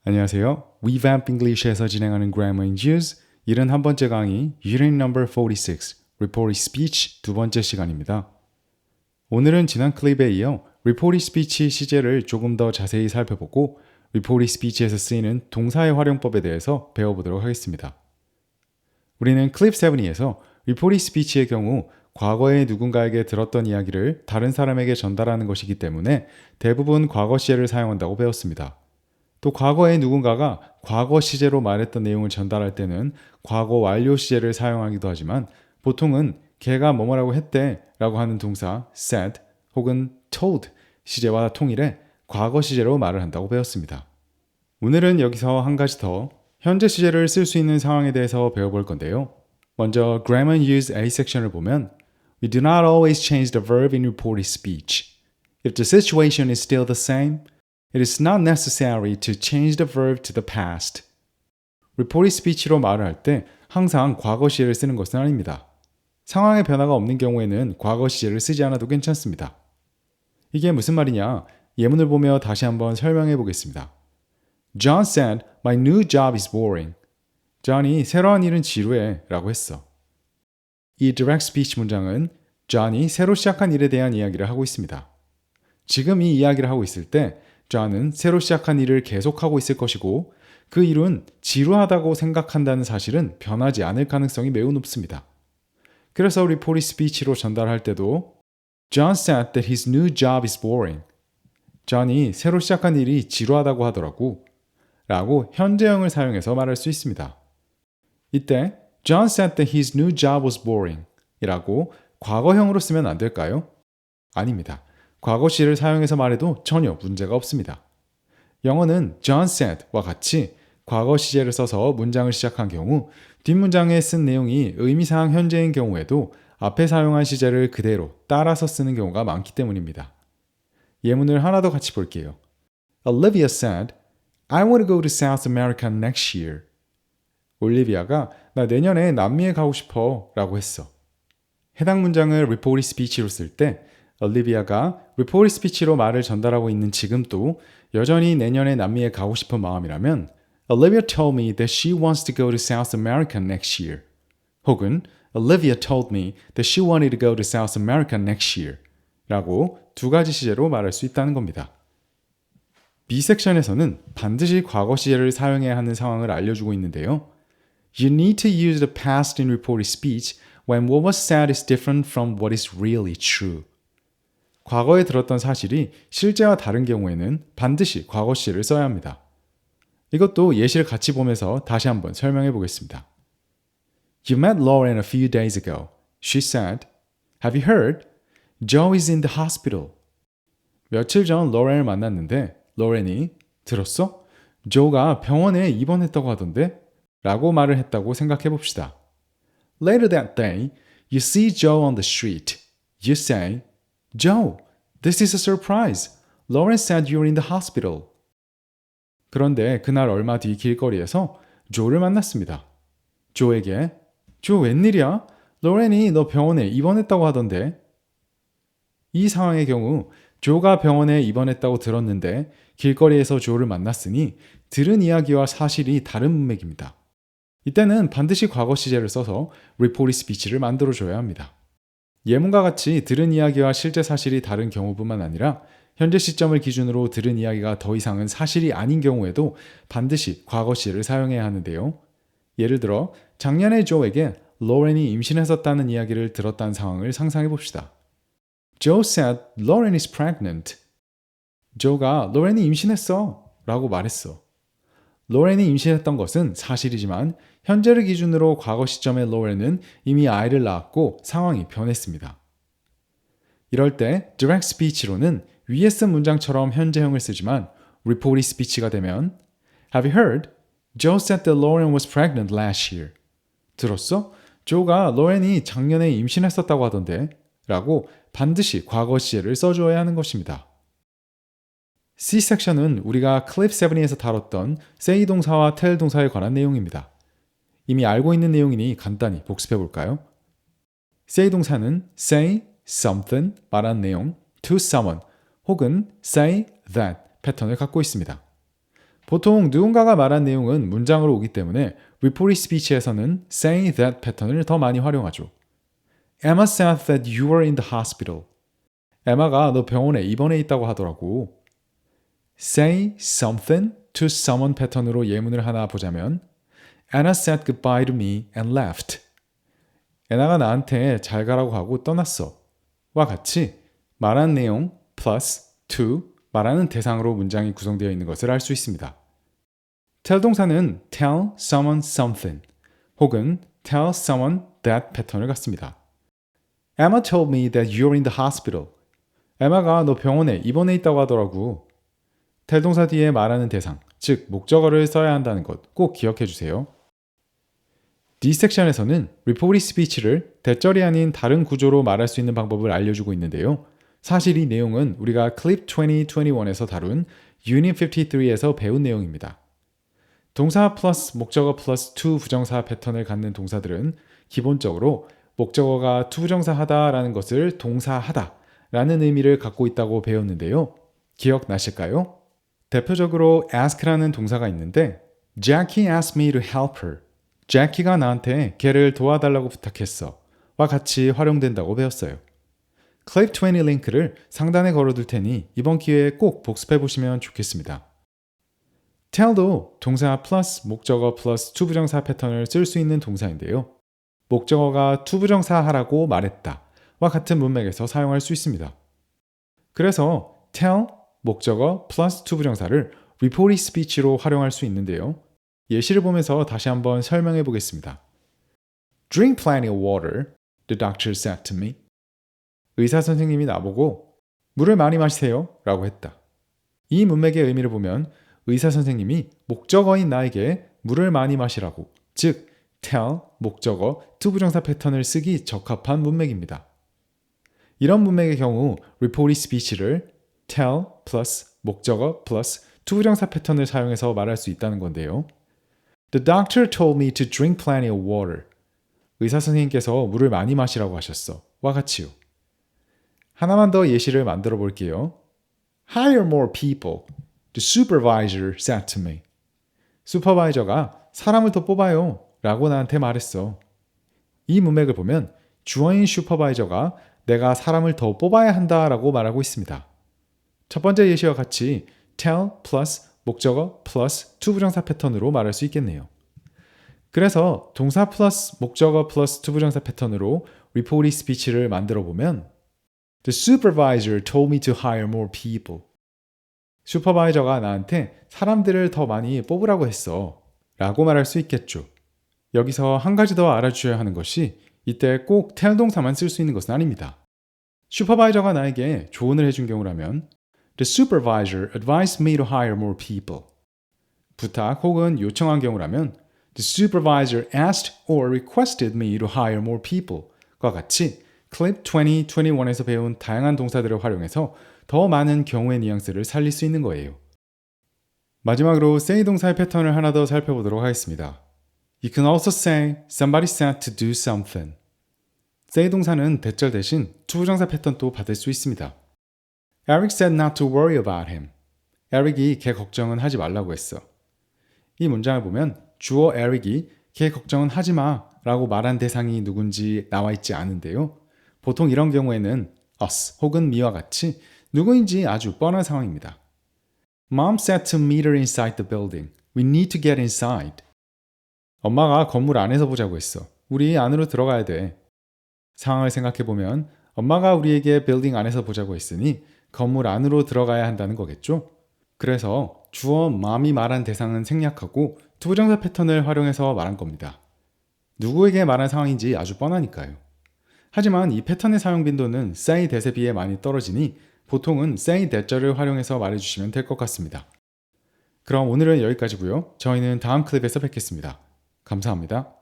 안녕하세요. Revamp English에서 진행하는 Grammar in Use 71번째 강의 Unit No. 46 Reported Speech 두 번째 시간입니다. 오늘은 지난 클립에 이어 Reported Speech 시제를 조금 더 자세히 살펴보고 Reported Speech에서 쓰이는 동사의 활용법에 대해서 배워보도록 하겠습니다. 우리는 클립 7에서 Reported Speech의 경우 과거에 누군가에게 들었던 이야기를 다른 사람에게 전달하는 것이기 때문에 대부분 과거 시제를 사용한다고 배웠습니다. 또 과거에 누군가가 과거 시제로 말했던 내용을 전달할 때는 과거 완료 시제를 사용하기도 하지만 보통은 걔가 뭐뭐라고 했대 라고 하는 동사 said 혹은 told 시제와 통일해 과거 시제로 말을 한다고 배웠습니다. 오늘은 여기서 한 가지 더 현재 시제를 쓸 수 있는 상황에 대해서 배워볼 건데요. 먼저 Grammar Use A 섹션을 보면 We do not always change the verb in reported speech. If the situation is still the same, it is not necessary to change the verb to the past. reported speech로 말을 할 때 항상 과거 시제를 쓰는 것은 아닙니다. 상황의 변화가 없는 경우에는 과거 시제를 쓰지 않아도 괜찮습니다. 이게 무슨 말이냐? 예문을 보며 다시 한번 설명해 보겠습니다. John said, "My new job is boring." John이 새로운 일은 지루해 라고 했어. 이 direct speech 문장은 John이 새로 시작한 일에 대한 이야기를 하고 있습니다. 지금 이 이야기를 하고 있을 때 John은 새로 시작한 일을 계속하고 있을 것이고 그 일은 지루하다고 생각한다는 사실은 변하지 않을 가능성이 매우 높습니다. 그래서 reported speech로 전달할 때도 John said that his new job is boring. John이 새로 시작한 일이 지루하다고 하더라고 라고 현재형을 사용해서 말할 수 있습니다. 이때 John said that his new job was boring 이라고 과거형으로 쓰면 안 될까요? 아닙니다. 과거 시를 사용해서 말해도 전혀 문제가 없습니다. 영어는 John said와 같이 과거 시제를 써서 문장을 시작한 경우 뒷문장에 쓴 내용이 의미상 현재인 경우에도 앞에 사용한 시제를 그대로 따라서 쓰는 경우가 많기 때문입니다. 예문을 하나 더 같이 볼게요. Olivia said, I want to go to South America next year. 올리비아가 나 내년에 남미에 가고 싶어 라고 했어. 해당 문장을 reported speech로 쓸 때 올리비아가 reported speech로 말을 전달하고 있는 지금도 여전히 내년에 남미에 가고 싶은 마음이라면 Olivia told me that she wants to go to South America next year. 혹은 Olivia told me that she wanted to go to South America next year. 라고 두 가지 시제로 말할 수 있다는 겁니다. B 섹션에서는 반드시 과거 시제를 사용해야 하는 상황을 알려주고 있는데요. You need to use the past in reported speech when what was said is different from what is really true. 과거에 들었던 사실이 실제와 다른 경우에는 반드시 과거 시제를 써야 합니다. 이것도 예시를 같이 보면서 다시 한번 설명해 보겠습니다. You met Lauren a few days ago. She said, Have you heard? Joe is in the hospital. 며칠 전 로렌을 만났는데 로렌이 들었어? 조가 병원에 입원했다고 하던데? 라고 말을 했다고 생각해 봅시다. Later that day, you see Joe on the street. You say, Joe, this is a surprise. Lauren said you're in the hospital. 그런데 그날 얼마 뒤 길거리에서 조를 만났습니다. 조에게 조 웬일이야? 로렌이 너 병원에 입원했다고 하던데? 이 상황의 경우 조가 병원에 입원했다고 들었는데 길거리에서 조를 만났으니 들은 이야기와 사실이 다른 문맥입니다. 이때는 반드시 과거 시제를 써서 reported speech를 만들어줘야 합니다. 예문과 같이 들은 이야기와 실제 사실이 다른 경우뿐만 아니라 현재 시점을 기준으로 들은 이야기가 더 이상은 사실이 아닌 경우에도 반드시 과거 시제를 사용해야 하는데요. 예를 들어 작년에 조에게 로렌이 임신했었다는 이야기를 들었다는 상황을 상상해 봅시다. Joe said Lauren is pregnant. 조가 로렌이 임신했어 라고 말했어. 로렌이 임신했던 것은 사실이지만 현재를 기준으로 과거 시점의 로렌은 이미 아이를 낳았고 상황이 변했습니다. 이럴 때 direct speech로는 위에 쓴 문장처럼 현재형을 쓰지만 reported speech가 되면 Have you heard? Joe said that Lauren was pregnant last year. 들었어? 조가 로렌이 작년에 임신했었다고 하던데 라고 반드시 과거 시제를 써줘야 하는 것입니다. C 섹션은 우리가 클립 7에서 다뤘던 say 동사와 tell 동사에 관한 내용입니다. 이미 알고 있는 내용이니 간단히 복습해 볼까요? say 동사는 say something 말하는 내용 to someone 혹은 say that 패턴을 갖고 있습니다. 보통 누군가가 말한 내용은 문장으로 오기 때문에 reported speech에서는 say that 패턴을 더 많이 활용하죠. Emma said that you were in the hospital. 에마가 너 병원에 입원해 있다고 하더라고. Say something to someone 패턴으로 예문을 하나 보자면 Anna said goodbye to me and left. 애나가 나한테 잘 가라고 하고 떠났어. 와 같이 말한 내용 plus to 말하는 대상으로 문장이 구성되어 있는 것을 알 수 있습니다. tell 동사는 tell someone something 혹은 tell someone that 패턴을 갖습니다. Emma told me that you're in the hospital. 에마가 너 병원에 입원해 있다고 하더라고. tell 동사 뒤에 말하는 대상, 즉 목적어를 써야 한다는 것 꼭 기억해 주세요. D 섹션에서는 reported speech를 대절이 아닌 다른 구조로 말할 수 있는 방법을 알려주고 있는데요. 사실 이 내용은 우리가 클립 2021에서 다룬 Unit 53에서 배운 내용입니다. 동사 플러스 목적어 플러스 to 부정사 패턴을 갖는 동사들은 기본적으로 목적어가 to 부정사 하다라는 것을 동사하다 라는 의미를 갖고 있다고 배웠는데요. 기억나실까요? 대표적으로 ask라는 동사가 있는데 Jackie asked me to help her. Jackie가 나한테 걔를 도와달라고 부탁했어. 와 같이 활용된다고 배웠어요. 클립 20 링크를 상단에 걸어둘 테니 이번 기회에 꼭 복습해 보시면 좋겠습니다. tell도 동사 플러스 목적어 플러스 to 부정사 패턴을 쓸 수 있는 동사인데요. 목적어가 to 부정사 하라고 말했다. 와 같은 문맥에서 사용할 수 있습니다. 그래서 tell, 목적어 플러스 to 부정사를 reported speech로 활용할 수 있는데요. 예시를 보면서 다시 한번 설명해 보겠습니다. Drink plenty of water, the doctor said to me. 의사 선생님이 나보고 물을 많이 마시세요 라고 했다. 이 문맥의 의미를 보면 의사 선생님이 목적어인 나에게 물을 많이 마시라고, 즉 tell, 목적어, to 부정사 패턴을 쓰기 적합한 문맥입니다. 이런 문맥의 경우 reported speech를 tell plus 목적어 plus to 부정사 패턴을 사용해서 말할 수 있다는 건데요. The doctor told me to drink plenty of water. 의사 선생님께서 물을 많이 마시라고 하셨어. 와 같이요. 하나만 더 예시를 만들어 볼게요. Hire more people. The supervisor said to me. 슈퍼바이저가 사람을 더 뽑아요 라고 나한테 말했어. 이 문맥을 보면 주어인 슈퍼바이저가 내가 사람을 더 뽑아야 한다 라고 말하고 있습니다. 첫 번째 예시와 같이 tell plus 목적어 plus to 부정사 패턴으로 말할 수 있겠네요. 그래서 동사 플러스 목적어 플러스 to 부정사 패턴으로 reported speech를 만들어 보면 The supervisor told me to hire more people. 슈퍼바이저가 나한테 사람들을 더 많이 뽑으라고 했어 라고 말할 수 있겠죠. 여기서 한 가지 더 알아주셔야 하는 것이 이때 꼭 tell 동사만 쓸 수 있는 것은 아닙니다. 슈퍼바이저가 나에게 조언을 해준 경우라면 The supervisor advised me to hire more people. 부탁 혹은 요청한 경우라면 The supervisor asked or requested me to hire more people 과 같이 클립 2021에서 배운 다양한 동사들을 활용해서 더 많은 경우의 뉘앙스를 살릴 수 있는 거예요. 마지막으로 say 동사의 패턴을 하나 더 살펴보도록 하겠습니다. You can also say somebody said to do something. say 동사는 대절 대신 to 부정사 패턴도 받을 수 있습니다. Eric said not to worry about him. 에릭이 걔 걱정은 하지 말라고 했어. 이 문장을 보면 주어 에릭이 걔 걱정은 하지 마 라고 말한 대상이 누군지 나와 있지 않은데요. 보통 이런 경우에는 us 혹은 me와 같이 누구인지 아주 뻔한 상황입니다. Mom said to meet her inside the building. We need to get inside. 엄마가 건물 안에서 보자고 했어. 우리 안으로 들어가야 돼. 상황을 생각해보면 엄마가 우리에게 빌딩 안에서 보자고 했으니 건물 안으로 들어가야 한다는 거겠죠? 그래서 주어 mom이 말한 대상은 생략하고 to 부정사 패턴을 활용해서 말한 겁니다. 누구에게 말한 상황인지 아주 뻔하니까요. 하지만 이 패턴의 사용 빈도는 say that에 비해 많이 떨어지니 보통은 say that절을 활용해서 말해주시면 될 것 같습니다. 그럼 오늘은 여기까지고요. 저희는 다음 클립에서 뵙겠습니다. 감사합니다.